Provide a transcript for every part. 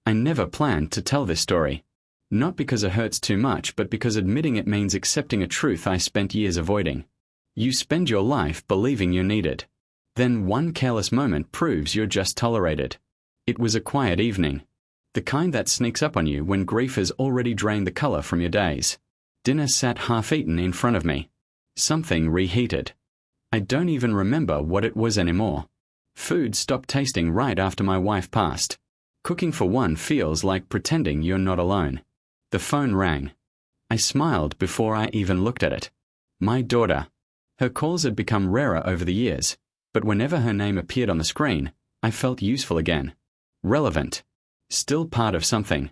I never planned to tell this story. Not because it hurts too much, but because admitting it means accepting a truth I spent years avoiding. You spend your life believing you're needed. Then one careless moment proves you're just tolerated. It was a quiet evening. The kind that sneaks up on you when grief has already drained the color from your days. Dinner sat half-eaten in front of me. Something reheated. I don't even remember what it was anymore. Food stopped tasting right after my wife passed. Cooking for one feels like pretending you're not alone. The phone rang. I smiled before I even looked at it. My daughter. Her calls had become rarer over the years, but whenever her name appeared on the screen, I felt useful again. Relevant. Still part of something.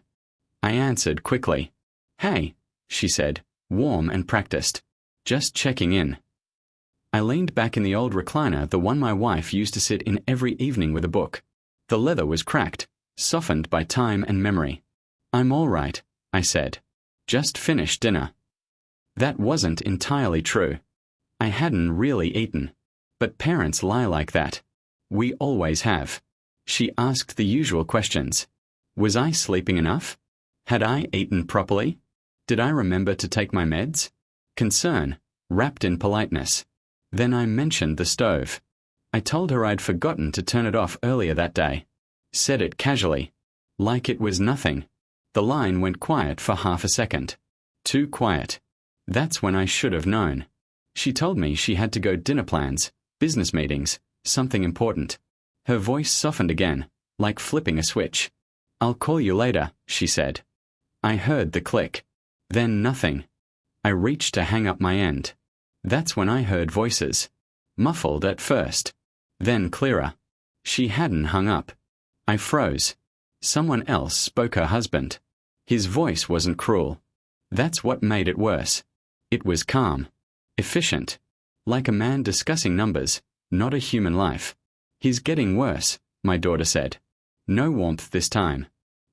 I answered quickly. "Hey," she said, warm and practiced. "Just checking in." I leaned back in the old recliner, the one my wife used to sit in every evening with a book. The leather was cracked, softened by time and memory. "I'm all right," I said. "Just finished dinner." That wasn't entirely true. I hadn't really eaten. But parents lie like that. We always have. She asked the usual questions. Was I sleeping enough? Had I eaten properly? Did I remember to take my meds? Concern, wrapped in politeness. Then I mentioned the stove. I told her I'd forgotten to turn it off earlier that day. Said it casually. Like it was nothing. The line went quiet for half a second. Too quiet. That's when I should have known. She told me she had to go dinner plans, business meetings, something important. Her voice softened again, like flipping a switch. "I'll call you later," she said. I heard the click. Then nothing. I reached to hang up my end. That's when I heard voices. Muffled at first. Then clearer. She hadn't hung up. I froze. Someone else spoke, her husband. His voice wasn't cruel. That's what made it worse. It was calm. Efficient. Like a man discussing numbers, not a human life. "He's getting worse," my daughter said. No warmth this time.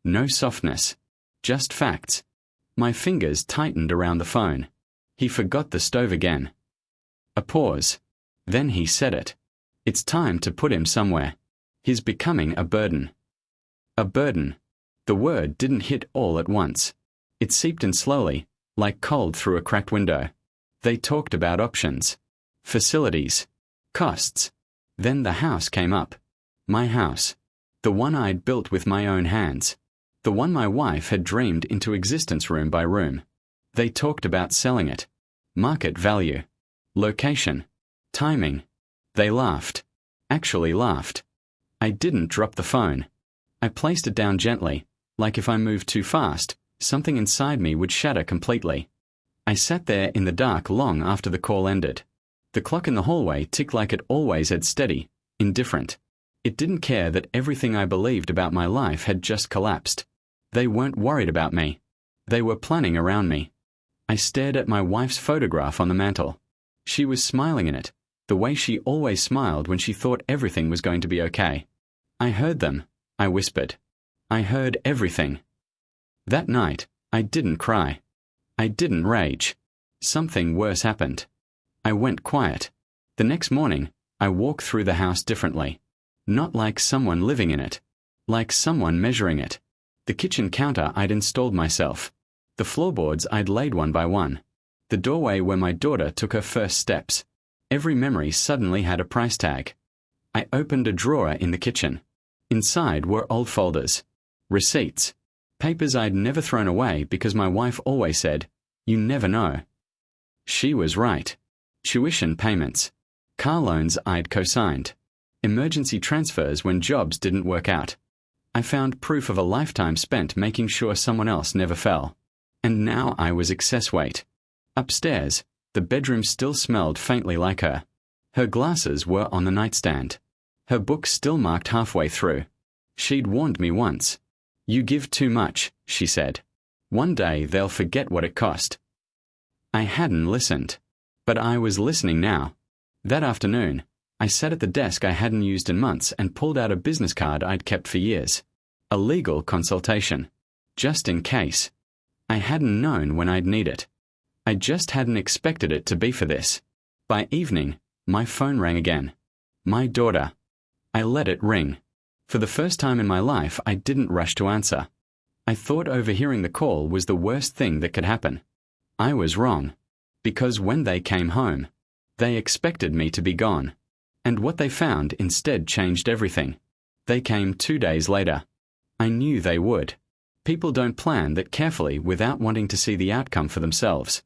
No softness. Just facts. My fingers tightened around the phone. He forgot the stove again. A pause. Then he said it. "It's time to put him somewhere. He's becoming a burden." A burden. The word didn't hit all at once. It seeped in slowly, like cold through a cracked window. They talked about options. Facilities. Costs. Then the house came up. My house. The one I'd built with my own hands. The one my wife had dreamed into existence room by room. They talked about selling it. Market value. Location. Timing. They laughed. Actually laughed. I didn't drop the phone. I placed it down gently, like if I moved too fast, something inside me would shatter completely. I sat there in the dark long after the call ended. The clock in the hallway ticked like it always had, steady, indifferent. It didn't care that everything I believed about my life had just collapsed. They weren't worried about me. They were planning around me. I stared at my wife's photograph on the mantel. She was smiling in it, the way she always smiled when she thought everything was going to be okay. I heard them. I whispered. I heard everything. That night, I didn't cry. I didn't rage. Something worse happened. I went quiet. The next morning, I walked through the house differently. Not like someone living in it. Like someone measuring it. The kitchen counter I'd installed myself. The floorboards I'd laid one by one. The doorway where my daughter took her first steps. Every memory suddenly had a price tag. I opened a drawer in the kitchen. Inside were old folders. Receipts. Papers I'd never thrown away because my wife always said, "You never know." She was right. Tuition payments. Car loans I'd co-signed. Emergency transfers when jobs didn't work out. I found proof of a lifetime spent making sure someone else never fell. And now I was excess weight. Upstairs, the bedroom still smelled faintly like her. Her glasses were on the nightstand. Her book still marked halfway through. She'd warned me once. "You give too much," she said. "One day they'll forget what it cost." I hadn't listened. But I was listening now. That afternoon, I sat at the desk I hadn't used in months and pulled out a business card I'd kept for years. A legal consultation. Just in case. I hadn't known when I'd need it. I just hadn't expected it to be for this. By evening, my phone rang again. My daughter. I let it ring. For the first time in my life, I didn't rush to answer. I thought overhearing the call was the worst thing that could happen. I was wrong. Because when they came home, they expected me to be gone. And what they found instead changed everything. They came 2 days later. I knew they would. People don't plan that carefully without wanting to see the outcome for themselves.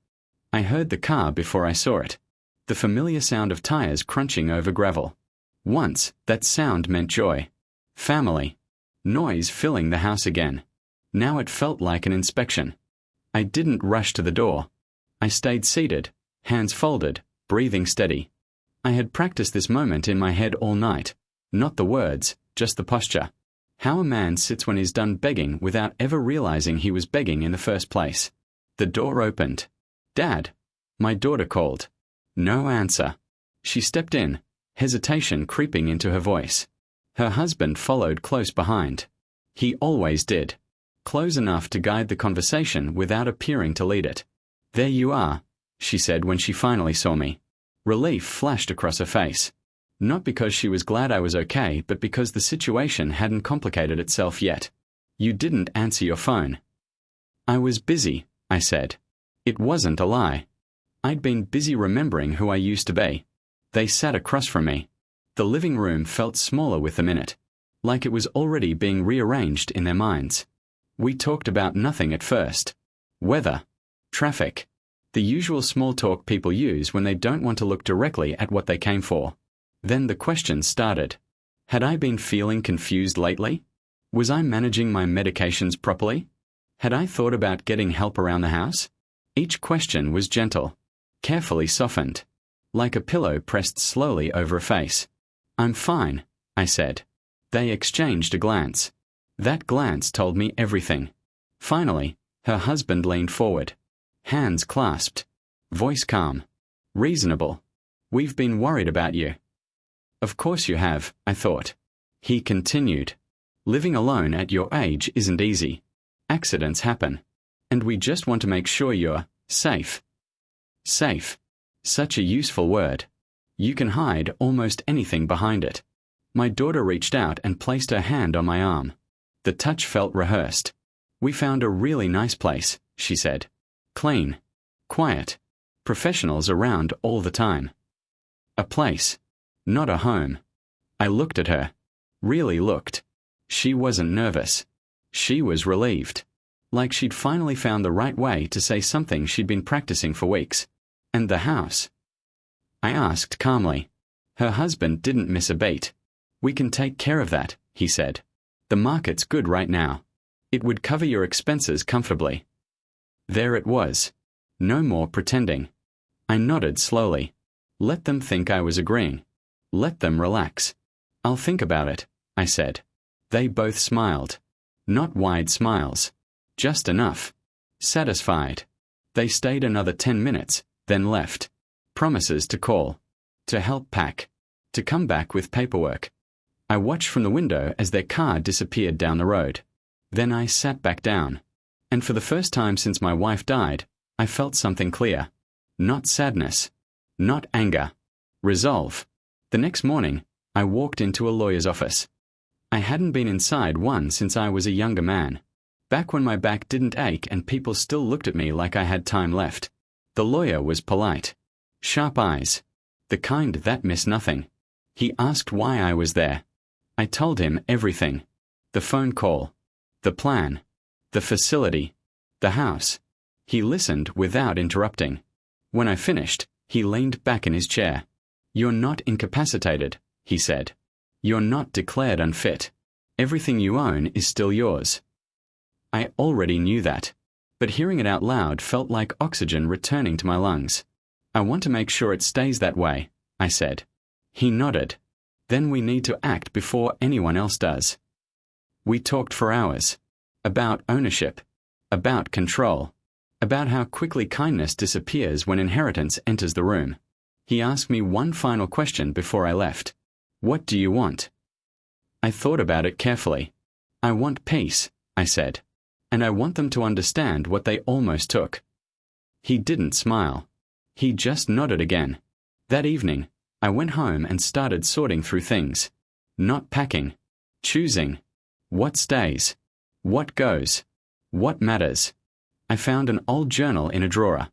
I heard the car before I saw it. The familiar sound of tires crunching over gravel. Once, that sound meant joy. Family. Noise filling the house again. Now it felt like an inspection. I didn't rush to the door. I stayed seated, hands folded, breathing steady. I had practiced this moment in my head all night. Not the words, just the posture. How a man sits when he's done begging without ever realizing he was begging in the first place. The door opened. "Dad." My daughter called. No answer. She stepped in, hesitation creeping into her voice. Her husband followed close behind. He always did. Close enough to guide the conversation without appearing to lead it. "There you are," she said when she finally saw me. Relief flashed across her face. Not because she was glad I was okay, but because the situation hadn't complicated itself yet. "You didn't answer your phone." "I was busy," I said. It wasn't a lie. I'd been busy remembering who I used to be. They sat across from me. The living room felt smaller with the minute, like it was already being rearranged in their minds. We talked about nothing at first. Weather. Traffic. The usual small talk people use when they don't want to look directly at what they came for. Then the questions started. Had I been feeling confused lately? Was I managing my medications properly? Had I thought about getting help around the house? Each question was gentle, carefully softened, like a pillow pressed slowly over a face. "I'm fine," I said. They exchanged a glance. That glance told me everything. Finally, her husband leaned forward. Hands clasped. Voice calm. "Reasonable. We've been worried about you." "Of course you have," I thought. He continued. "Living alone at your age isn't easy. Accidents happen. And we just want to make sure you're safe." Safe. Such a useful word. You can hide almost anything behind it. My daughter reached out and placed her hand on my arm. The touch felt rehearsed. "We found a really nice place," she said. "Clean. Quiet. Professionals around all the time. A place. Not a home." I looked at her. Really looked. She wasn't nervous. She was relieved. Like she'd finally found the right way to say something she'd been practicing for weeks. "And the house?" I asked calmly. Her husband didn't miss a beat. "We can take care of that," he said. "The market's good right now. It would cover your expenses comfortably." There it was. No more pretending. I nodded slowly. Let them think I was agreeing. Let them relax. "I'll think about it," I said. They both smiled. Not wide smiles. Just enough. Satisfied. They stayed another 10 minutes, then left. Promises to call. To help pack. To come back with paperwork. I watched from the window as their car disappeared down the road. Then I sat back down. And for the first time since my wife died, I felt something clear. Not sadness. Not anger. Resolve. The next morning, I walked into a lawyer's office. I hadn't been inside one since I was a younger man. Back when my back didn't ache and people still looked at me like I had time left. The lawyer was polite. Sharp eyes. The kind that miss nothing. He asked why I was there. I told him everything. The phone call. The plan. The facility. The house. He listened without interrupting. When I finished, he leaned back in his chair. "You're not incapacitated," he said. "You're not declared unfit. Everything you own is still yours." I already knew that, but hearing it out loud felt like oxygen returning to my lungs. "I want to make sure it stays that way," I said. He nodded. "Then we need to act before anyone else does." We talked for hours. About ownership. About control. About how quickly kindness disappears when inheritance enters the room. He asked me one final question before I left. "What do you want?" I thought about it carefully. "I want peace," I said. "And I want them to understand what they almost took." He didn't smile. He just nodded again. That evening, I went home and started sorting through things. Not packing. Choosing. What stays? What goes? What matters? I found an old journal in a drawer.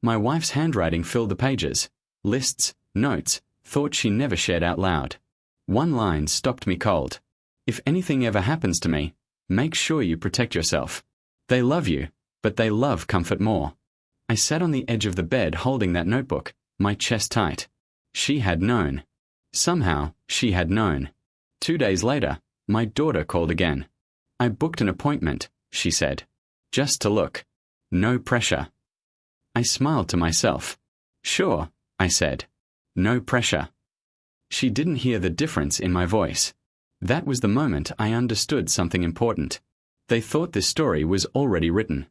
My wife's handwriting filled the pages. Lists, notes, thoughts she never shared out loud. One line stopped me cold. If anything ever happens to me, make sure you protect yourself. They love you, but they love comfort more. I sat on the edge of the bed holding that notebook, my chest tight. She had known. Somehow, she had known. 2 days later, my daughter called again. I booked an appointment, she said. Just to look. No pressure. I smiled to myself. Sure, I said. No pressure. She didn't hear the difference in my voice. That was the moment I understood something important. They thought this story was already written.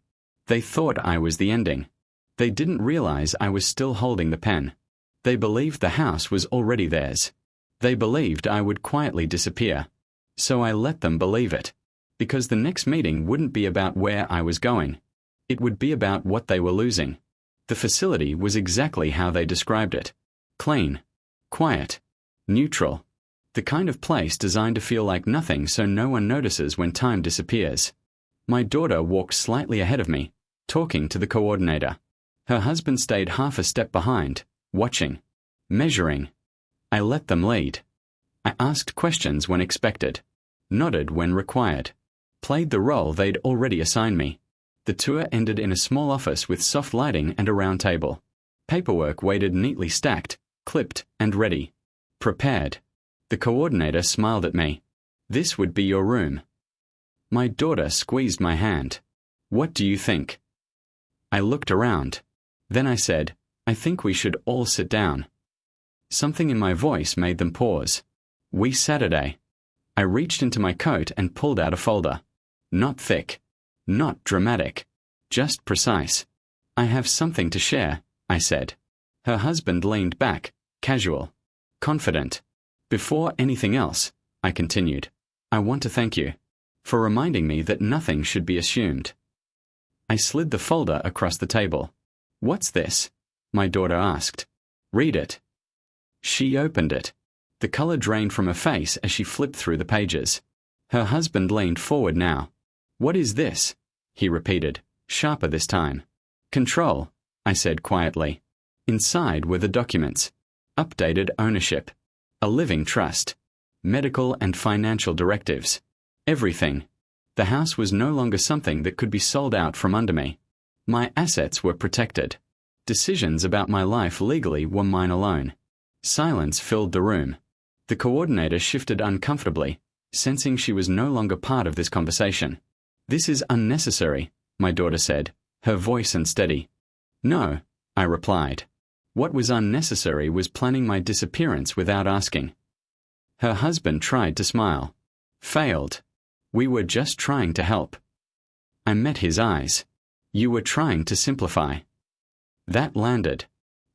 They thought I was the ending. They didn't realize I was still holding the pen. They believed the house was already theirs. They believed I would quietly disappear. So I let them believe it. Because the next meeting wouldn't be about where I was going. It would be about what they were losing. The facility was exactly how they described it. Clean. Quiet. Neutral. The kind of place designed to feel like nothing so no one notices when time disappears. My daughter walked slightly ahead of me, talking to the coordinator. Her husband stayed half a step behind, watching, measuring. I let them lead. I asked questions when expected, nodded when required, played the role they'd already assigned me. The tour ended in a small office with soft lighting and a round table. Paperwork waited neatly stacked, clipped and ready. Prepared. The coordinator smiled at me. This would be your room. My daughter squeezed my hand. What do you think? I looked around. Then I said, I think we should all sit down. Something in my voice made them pause. We Saturday. I reached into my coat and pulled out a folder. Not thick. Not dramatic. Just precise. I have something to share, I said. Her husband leaned back, casual. Confident. Before anything else, I continued, I want to thank you for reminding me that nothing should be assumed. I slid the folder across the table. What's this? My daughter asked. Read it. She opened it. The color drained from her face as she flipped through the pages. Her husband leaned forward now. What is this? He repeated, sharper this time. Control, I said quietly. Inside were the documents. Updated ownership. A living trust. Medical and financial directives. Everything. The house was no longer something that could be sold out from under me. My assets were protected. Decisions about my life legally were mine alone. Silence filled the room. The coordinator shifted uncomfortably, sensing she was no longer part of this conversation. This is unnecessary, my daughter said, her voice unsteady. No, I replied. What was unnecessary was planning my disappearance without asking. Her husband tried to smile. Failed. We were just trying to help. I met his eyes. You were trying to simplify. That landed.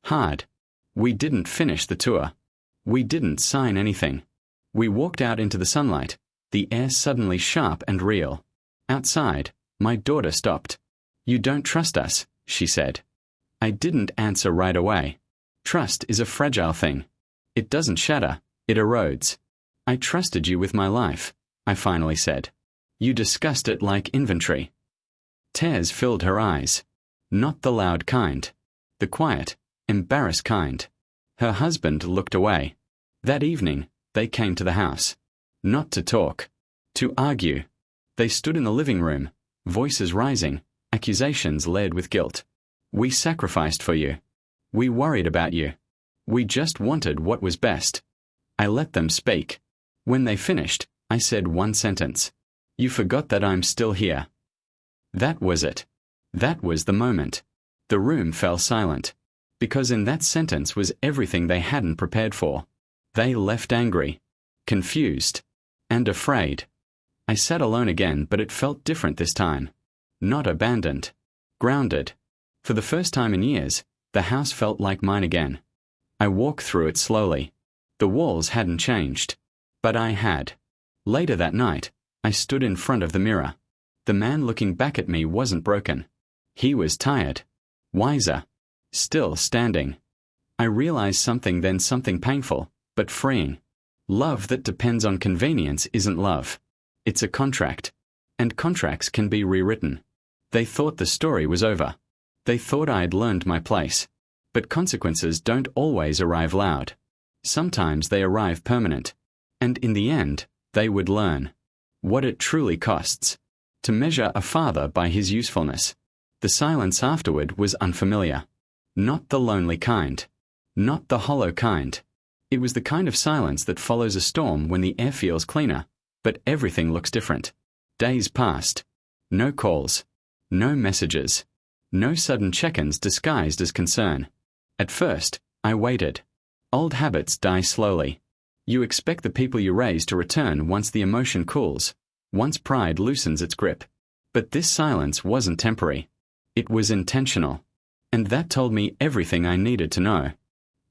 Hard. We didn't finish the tour. We didn't sign anything. We walked out into the sunlight, the air suddenly sharp and real. Outside, my daughter stopped. You don't trust us, she said. I didn't answer right away. Trust is a fragile thing. It doesn't shatter, it erodes. I trusted you with my life, I finally said. You discussed it like inventory. Tears filled her eyes. Not the loud kind. The quiet, embarrassed kind. Her husband looked away. That evening, they came to the house. Not to talk. To argue. They stood in the living room, voices rising, accusations layered with guilt. We sacrificed for you. We worried about you. We just wanted what was best. I let them speak. When they finished, I said one sentence. You forgot that I'm still here. That was it. That was the moment. The room fell silent. Because in that sentence was everything they hadn't prepared for. They left angry, confused, and afraid. I sat alone again, but it felt different this time. Not abandoned. Grounded. For the first time in years, the house felt like mine again. I walked through it slowly. The walls hadn't changed. But I had. Later that night, I stood in front of the mirror. The man looking back at me wasn't broken. He was tired. Wiser. Still standing. I realized something then, something painful, but freeing. Love that depends on convenience isn't love. It's a contract. And contracts can be rewritten. They thought the story was over. They thought I'd learned my place. But consequences don't always arrive loud. Sometimes they arrive permanent. And in the end, they would learn what it truly costs to measure a father by his usefulness. The silence afterward was unfamiliar. Not the lonely kind. Not the hollow kind. It was the kind of silence that follows a storm when the air feels cleaner, but everything looks different. Days passed. No calls. No messages. No sudden check-ins disguised as concern. At first, I waited. Old habits die slowly. You expect the people you raise to return once the emotion cools, once pride loosens its grip. But this silence wasn't temporary. It was intentional. And that told me everything I needed to know.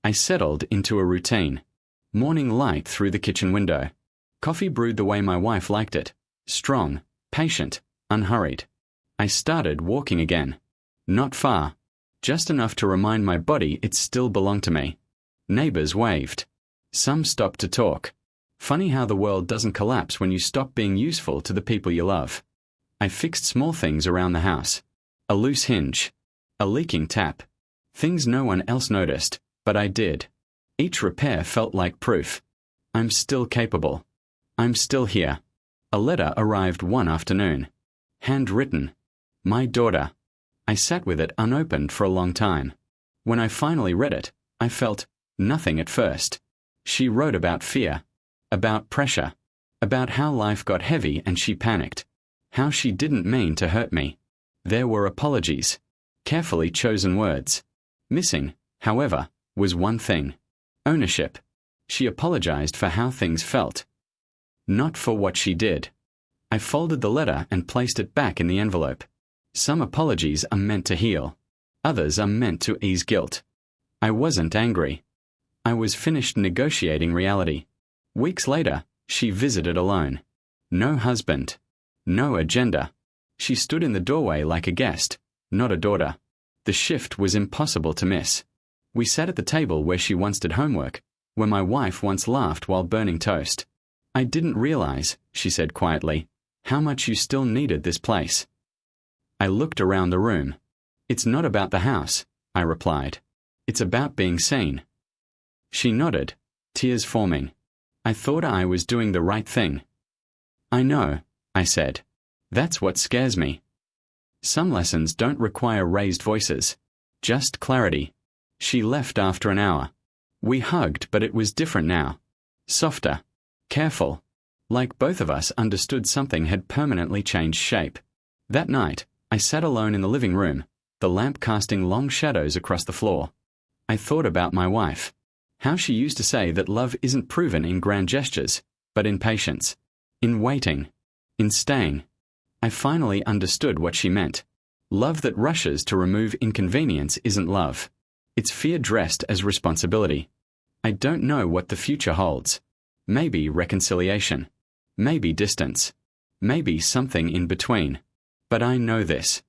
I settled into a routine. Morning light through the kitchen window. Coffee brewed the way my wife liked it. Strong, patient, unhurried. I started walking again. Not far. Just enough to remind my body it still belonged to me. Neighbors waved. Some stopped to talk. Funny how the world doesn't collapse when you stop being useful to the people you love. I fixed small things around the house. A loose hinge. A leaking tap. Things no one else noticed, but I did. Each repair felt like proof. I'm still capable. I'm still here. A letter arrived one afternoon. Handwritten. My daughter. I sat with it unopened for a long time. When I finally read it, I felt nothing at first. She wrote about fear, about pressure, about how life got heavy and she panicked, how she didn't mean to hurt me. There were apologies, carefully chosen words. Missing, however, was one thing: ownership. She apologized for how things felt, not for what she did. I folded the letter and placed it back in the envelope. Some apologies are meant to heal. Others are meant to ease guilt. I wasn't angry. I was finished negotiating reality. Weeks later, she visited alone. No husband. No agenda. She stood in the doorway like a guest, not a daughter. The shift was impossible to miss. We sat at the table where she once did homework, where my wife once laughed while burning toast. I didn't realize, she said quietly, how much you still needed this place. I looked around the room. It's not about the house, I replied. It's about being seen. She nodded, tears forming. I thought I was doing the right thing. I know, I said. That's what scares me. Some lessons don't require raised voices, just clarity. She left after an hour. We hugged, but it was different now. Softer, careful, like both of us understood something had permanently changed shape. That night, I sat alone in the living room, the lamp casting long shadows across the floor. I thought about my wife. How she used to say that love isn't proven in grand gestures, but in patience, in waiting, in staying. I finally understood what she meant. Love that rushes to remove inconvenience isn't love. It's fear dressed as responsibility. I don't know what the future holds. Maybe reconciliation. Maybe distance. Maybe something in between. But I know this.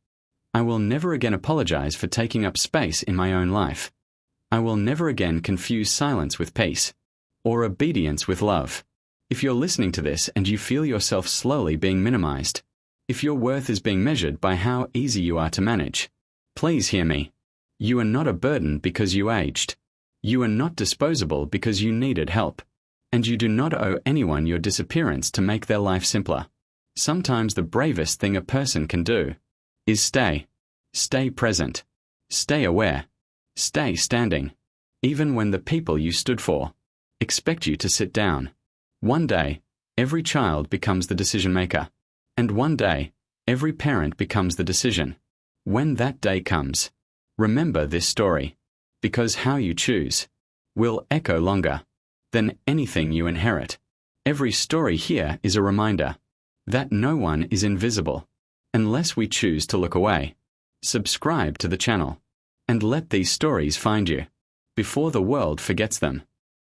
I will never again apologize for taking up space in my own life. I will never again confuse silence with peace, or obedience with love. If you're listening to this and you feel yourself slowly being minimized, if your worth is being measured by how easy you are to manage, please hear me. You are not a burden because you aged. You are not disposable because you needed help. And you do not owe anyone your disappearance to make their life simpler. Sometimes the bravest thing a person can do is stay. Stay present. Stay aware. Stay standing. Even when the people you stood for expect you to sit down. One day, every child becomes the decision maker. And one day, every parent becomes the decision. When that day comes, remember this story, because how you choose will echo longer than anything you inherit. Every story here is a reminder that no one is invisible unless we choose to look away. Subscribe to the channel and let these stories find you before the world forgets them.